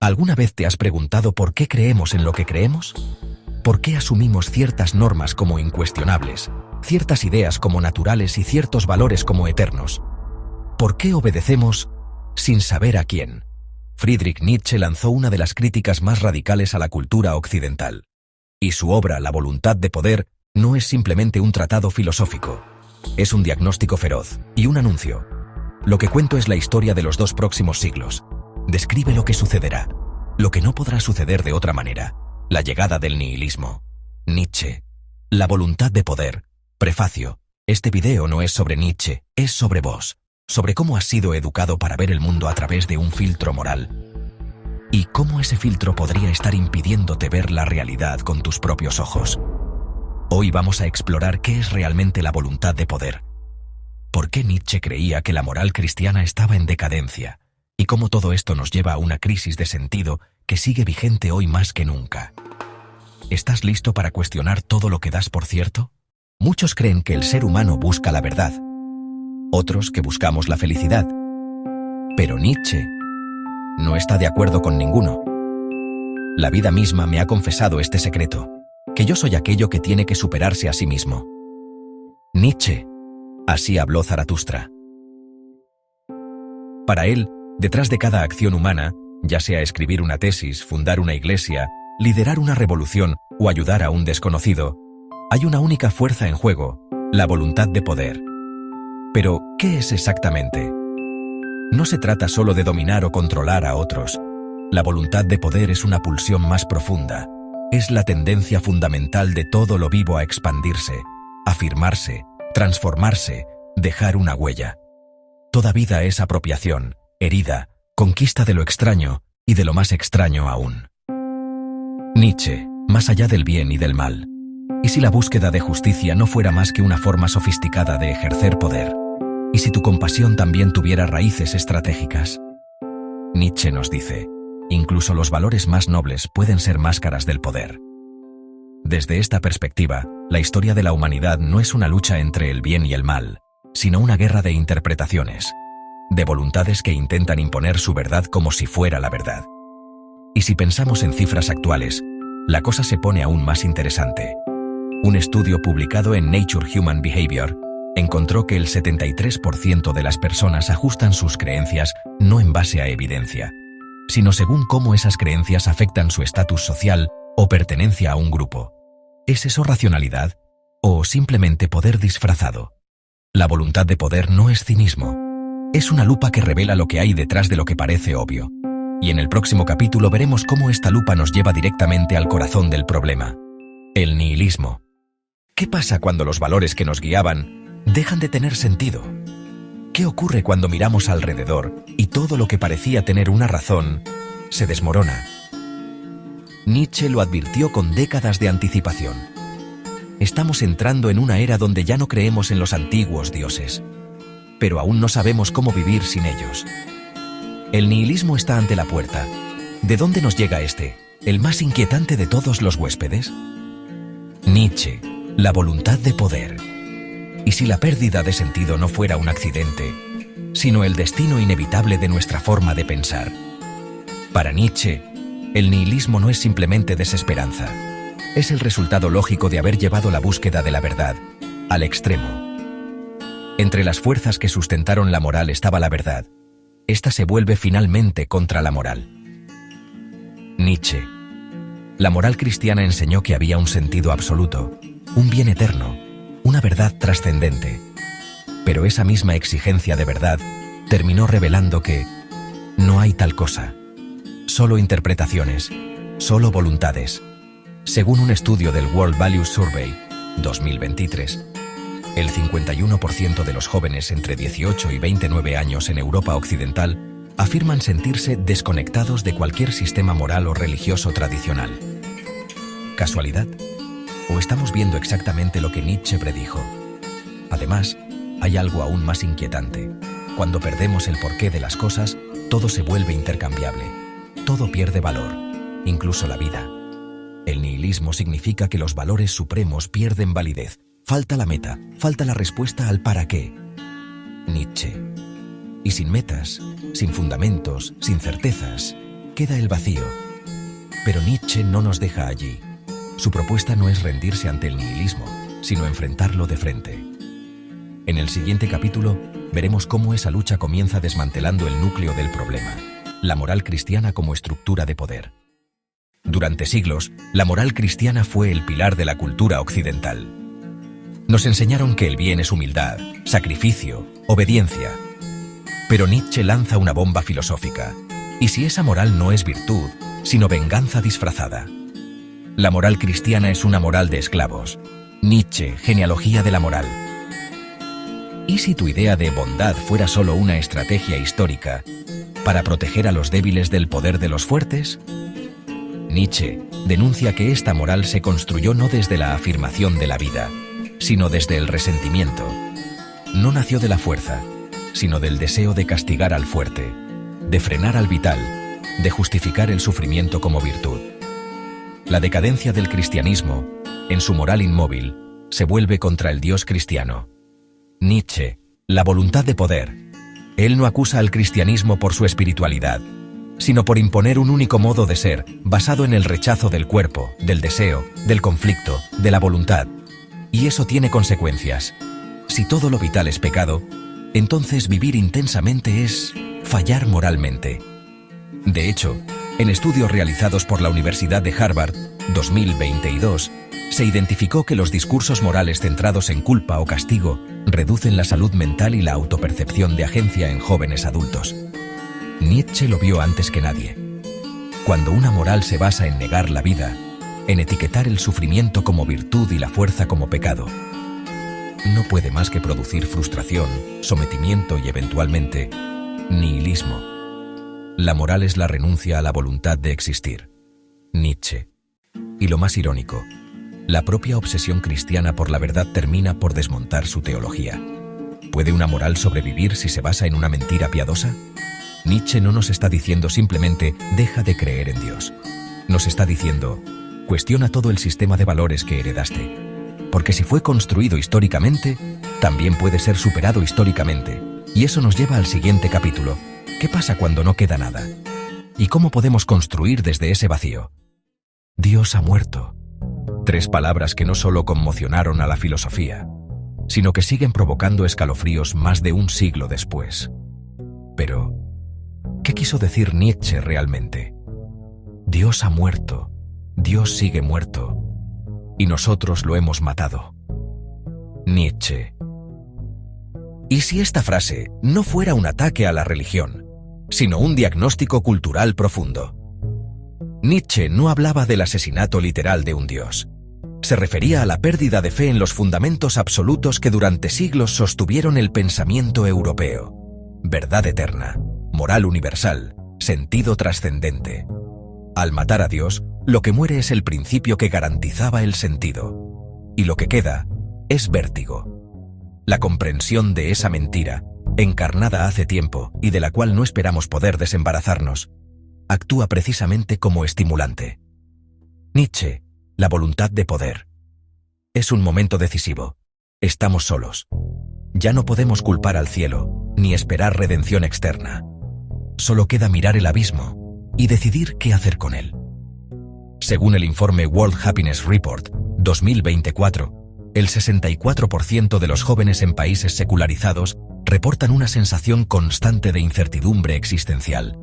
¿Alguna vez te has preguntado por qué creemos en lo que creemos? ¿Por qué asumimos ciertas normas como incuestionables, ciertas ideas como naturales y ciertos valores como eternos? ¿Por qué obedecemos sin saber a quién? Friedrich Nietzsche lanzó una de las críticas más radicales a la cultura occidental. Y su obra, La voluntad de poder, no es simplemente un tratado filosófico. Es un diagnóstico feroz y un anuncio. Lo que cuento es la historia de los 2 próximos siglos. Describe lo que sucederá, lo que no podrá suceder de otra manera, la llegada del nihilismo. Nietzsche, La voluntad de poder. Prefacio. Este video no es sobre Nietzsche, es sobre vos, sobre cómo has sido educado para ver el mundo a través de un filtro moral. Y cómo ese filtro podría estar impidiéndote ver la realidad con tus propios ojos. Hoy vamos a explorar qué es realmente la voluntad de poder. ¿Por qué Nietzsche creía que la moral cristiana estaba en decadencia? Y cómo todo esto nos lleva a una crisis de sentido que sigue vigente hoy más que nunca. ¿Estás listo para cuestionar todo lo que das por cierto? Muchos creen que el ser humano busca la verdad. Otros que buscamos la felicidad. Pero Nietzsche no está de acuerdo con ninguno. La vida misma me ha confesado este secreto, que yo soy aquello que tiene que superarse a sí mismo. Nietzsche, así habló Zaratustra. Para él, detrás de cada acción humana, ya sea escribir una tesis, fundar una iglesia, liderar una revolución o ayudar a un desconocido, hay una única fuerza en juego, la voluntad de poder. Pero, ¿qué es exactamente? No se trata solo de dominar o controlar a otros. La voluntad de poder es una pulsión más profunda. Es la tendencia fundamental de todo lo vivo a expandirse, afirmarse, transformarse, dejar una huella. Toda vida es apropiación, herida, conquista de lo extraño y de lo más extraño aún. Nietzsche, más allá del bien y del mal. ¿Y si la búsqueda de justicia no fuera más que una forma sofisticada de ejercer poder? ¿Y si tu compasión también tuviera raíces estratégicas? Nietzsche nos dice, incluso los valores más nobles pueden ser máscaras del poder. Desde esta perspectiva, la historia de la humanidad no es una lucha entre el bien y el mal, sino una guerra de interpretaciones, de voluntades que intentan imponer su verdad como si fuera la verdad. Y si pensamos en cifras actuales, la cosa se pone aún más interesante. Un estudio publicado en Nature Human Behavior encontró que el 73% de las personas ajustan sus creencias no en base a evidencia, sino según cómo esas creencias afectan su estatus social o pertenencia a un grupo. ¿Es eso racionalidad o simplemente poder disfrazado? La voluntad de poder no es cinismo. Es una lupa que revela lo que hay detrás de lo que parece obvio. Y en el próximo capítulo veremos cómo esta lupa nos lleva directamente al corazón del problema: el nihilismo. ¿Qué pasa cuando los valores que nos guiaban dejan de tener sentido? ¿Qué ocurre cuando miramos alrededor y todo lo que parecía tener una razón se desmorona? Nietzsche lo advirtió con décadas de anticipación. Estamos entrando en una era donde ya no creemos en los antiguos dioses, pero aún no sabemos cómo vivir sin ellos. El nihilismo está ante la puerta. ¿De dónde nos llega este, el más inquietante de todos los huéspedes? Nietzsche, la voluntad de poder. ¿Y si la pérdida de sentido no fuera un accidente, sino el destino inevitable de nuestra forma de pensar? Para Nietzsche, el nihilismo no es simplemente desesperanza. Es el resultado lógico de haber llevado la búsqueda de la verdad al extremo. Entre las fuerzas que sustentaron la moral estaba la verdad. Esta se vuelve finalmente contra la moral. Nietzsche. La moral cristiana enseñó que había un sentido absoluto, un bien eterno, una verdad trascendente. Pero esa misma exigencia de verdad terminó revelando que no hay tal cosa. Solo interpretaciones, solo voluntades. Según un estudio del World Values Survey 2023, el 51% de los jóvenes entre 18 y 29 años en Europa Occidental afirman sentirse desconectados de cualquier sistema moral o religioso tradicional. ¿Casualidad? ¿O estamos viendo exactamente lo que Nietzsche predijo? Además, hay algo aún más inquietante. Cuando perdemos el porqué de las cosas, todo se vuelve intercambiable. Todo pierde valor, incluso la vida. El nihilismo significa que los valores supremos pierden validez. Falta la meta, falta la respuesta al para qué. Nietzsche. Y sin metas, sin fundamentos, sin certezas, queda el vacío. Pero Nietzsche no nos deja allí. Su propuesta no es rendirse ante el nihilismo, sino enfrentarlo de frente. En el siguiente capítulo, veremos cómo esa lucha comienza desmantelando el núcleo del problema, la moral cristiana como estructura de poder. Durante siglos, la moral cristiana fue el pilar de la cultura occidental. Nos enseñaron que el bien es humildad, sacrificio, obediencia. Pero Nietzsche lanza una bomba filosófica. ¿Y si esa moral no es virtud, sino venganza disfrazada? La moral cristiana es una moral de esclavos. Nietzsche, genealogía de la moral. ¿Y si tu idea de bondad fuera solo una estrategia histórica para proteger a los débiles del poder de los fuertes? Nietzsche denuncia que esta moral se construyó no desde la afirmación de la vida, sino desde el resentimiento. No nació de la fuerza, sino del deseo de castigar al fuerte, de frenar al vital, de justificar el sufrimiento como virtud. La decadencia del cristianismo, en su moral inmóvil, se vuelve contra el Dios cristiano. Nietzsche, la voluntad de poder. Él no acusa al cristianismo por su espiritualidad, sino por imponer un único modo de ser basado en el rechazo del cuerpo, del deseo, del conflicto, de la voluntad. Y eso tiene consecuencias. Si todo lo vital es pecado, entonces vivir intensamente es fallar moralmente. De hecho, en estudios realizados por la Universidad de Harvard, 2022, se identificó que los discursos morales centrados en culpa o castigo reducen la salud mental y la autopercepción de agencia en jóvenes adultos. Nietzsche lo vio antes que nadie. Cuando una moral se basa en negar la vida, en etiquetar el sufrimiento como virtud y la fuerza como pecado, no puede más que producir frustración, sometimiento y eventualmente nihilismo. La moral es la renuncia a la voluntad de existir. Nietzsche. Y lo más irónico, la propia obsesión cristiana por la verdad termina por desmontar su teología. ¿Puede una moral sobrevivir si se basa en una mentira piadosa? Nietzsche no nos está diciendo simplemente deja de creer en Dios. Nos está diciendo cuestiona todo el sistema de valores que heredaste. Porque si fue construido históricamente, también puede ser superado históricamente. Y eso nos lleva al siguiente capítulo. ¿Qué pasa cuando no queda nada? ¿Y cómo podemos construir desde ese vacío? Dios ha muerto. 3 palabras que no solo conmocionaron a la filosofía, sino que siguen provocando escalofríos más de un siglo después. Pero, ¿qué quiso decir Nietzsche realmente? Dios ha muerto, Dios sigue muerto, y nosotros lo hemos matado. Nietzsche. ¿Y si esta frase no fuera un ataque a la religión, sino un diagnóstico cultural profundo? Nietzsche no hablaba del asesinato literal de un dios. Se refería a la pérdida de fe en los fundamentos absolutos que durante siglos sostuvieron el pensamiento europeo. Verdad eterna, moral universal, sentido trascendente. Al matar a Dios, lo que muere es el principio que garantizaba el sentido. Y lo que queda es vértigo. La comprensión de esa mentira, encarnada hace tiempo y de la cual no esperamos poder desembarazarnos, actúa precisamente como estimulante. Nietzsche, la voluntad de poder. Es un momento decisivo. Estamos solos. Ya no podemos culpar al cielo, ni esperar redención externa. Solo queda mirar el abismo y decidir qué hacer con él. Según el informe World Happiness Report 2024, el 64% de los jóvenes en países secularizados reportan una sensación constante de incertidumbre existencial.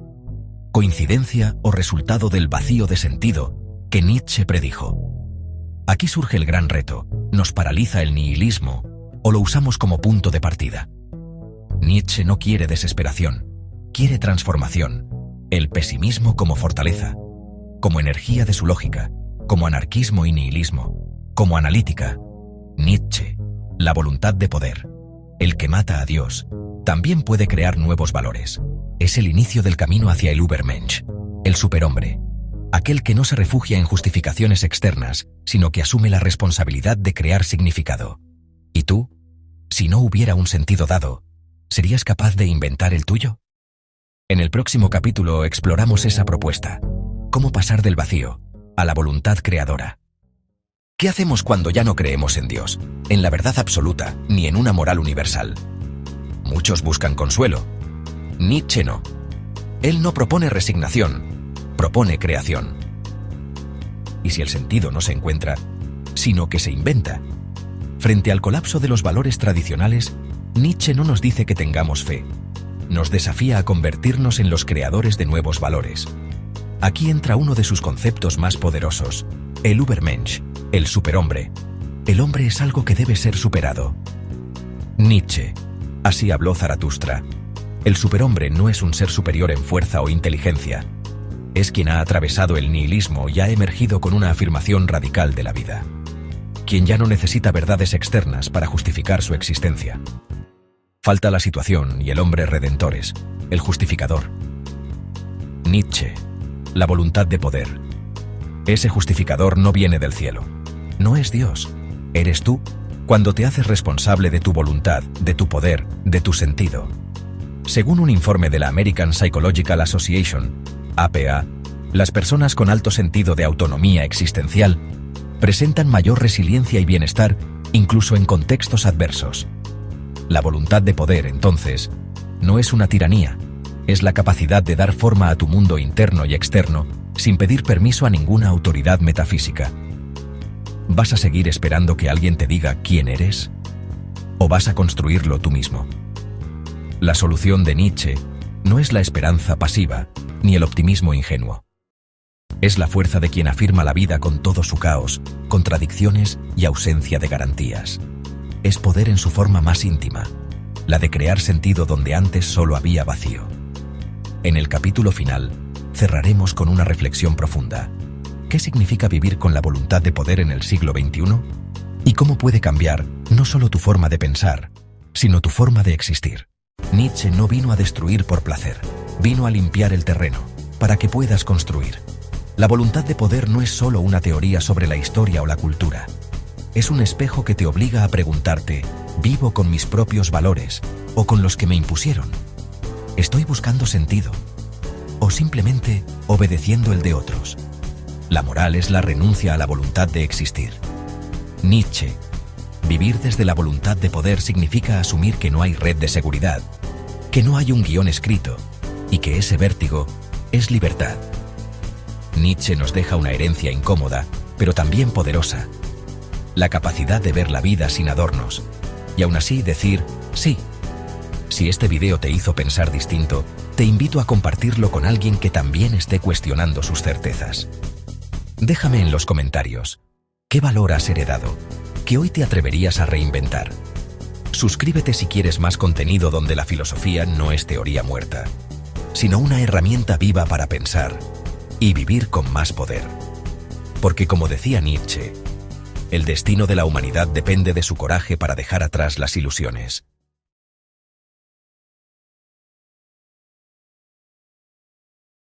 ¿Coincidencia o resultado del vacío de sentido que Nietzsche predijo? Aquí surge el gran reto. ¿Nos paraliza el nihilismo o lo usamos como punto de partida? Nietzsche no quiere desesperación, quiere transformación, el pesimismo como fortaleza, como energía de su lógica, como anarquismo y nihilismo, como analítica. Nietzsche, la voluntad de poder, el que mata a Dios, también puede crear nuevos valores. Es el inicio del camino hacia el Übermensch, el superhombre, aquel que no se refugia en justificaciones externas, sino que asume la responsabilidad de crear significado. ¿Y tú? Si no hubiera un sentido dado, ¿serías capaz de inventar el tuyo? En el próximo capítulo exploramos esa propuesta. ¿Cómo pasar del vacío a la voluntad creadora? ¿Qué hacemos cuando ya no creemos en Dios, en la verdad absoluta, ni en una moral universal? Muchos buscan consuelo. Nietzsche no. Él no propone resignación, propone creación. Y si el sentido no se encuentra, sino que se inventa. Frente al colapso de los valores tradicionales, Nietzsche no nos dice que tengamos fe. Nos desafía a convertirnos en los creadores de nuevos valores. Aquí entra uno de sus conceptos más poderosos, el Übermensch, el superhombre. El hombre es algo que debe ser superado. Nietzsche. Así habló Zaratustra. El superhombre no es un ser superior en fuerza o inteligencia. Es quien ha atravesado el nihilismo y ha emergido con una afirmación radical de la vida. Quien ya no necesita verdades externas para justificar su existencia. Falta la situación y el hombre redentores, el justificador. Nietzsche. La voluntad de poder. Ese justificador no viene del cielo. No es Dios. Eres tú cuando te haces responsable de tu voluntad, de tu poder, de tu sentido. Según un informe de la American Psychological Association, APA, las personas con alto sentido de autonomía existencial presentan mayor resiliencia y bienestar incluso en contextos adversos. La voluntad de poder, entonces, no es una tiranía, es la capacidad de dar forma a tu mundo interno y externo sin pedir permiso a ninguna autoridad metafísica. ¿Vas a seguir esperando que alguien te diga quién eres? ¿O vas a construirlo tú mismo? La solución de Nietzsche no es la esperanza pasiva ni el optimismo ingenuo. Es la fuerza de quien afirma la vida con todo su caos, contradicciones y ausencia de garantías. Es poder en su forma más íntima, la de crear sentido donde antes solo había vacío. En el capítulo final, cerraremos con una reflexión profunda. ¿Qué significa vivir con la voluntad de poder en el siglo XXI? ¿Y cómo puede cambiar no solo tu forma de pensar, sino tu forma de existir? Nietzsche no vino a destruir por placer, vino a limpiar el terreno, para que puedas construir. La voluntad de poder no es solo una teoría sobre la historia o la cultura. Es un espejo que te obliga a preguntarte, ¿vivo con mis propios valores o con los que me impusieron? ¿Estoy buscando sentido? ¿O simplemente obedeciendo el de otros? La moral es la renuncia a la voluntad de existir. Nietzsche. Vivir desde la voluntad de poder significa asumir que no hay red de seguridad, que no hay un guión escrito y que ese vértigo es libertad. Nietzsche nos deja una herencia incómoda, pero también poderosa. La capacidad de ver la vida sin adornos y aún así decir sí. Si este video te hizo pensar distinto, te invito a compartirlo con alguien que también esté cuestionando sus certezas. Déjame en los comentarios, ¿qué valor has heredado? ¿Qué hoy te atreverías a reinventar? Suscríbete si quieres más contenido donde la filosofía no es teoría muerta, sino una herramienta viva para pensar y vivir con más poder. Porque como decía Nietzsche, el destino de la humanidad depende de su coraje para dejar atrás las ilusiones.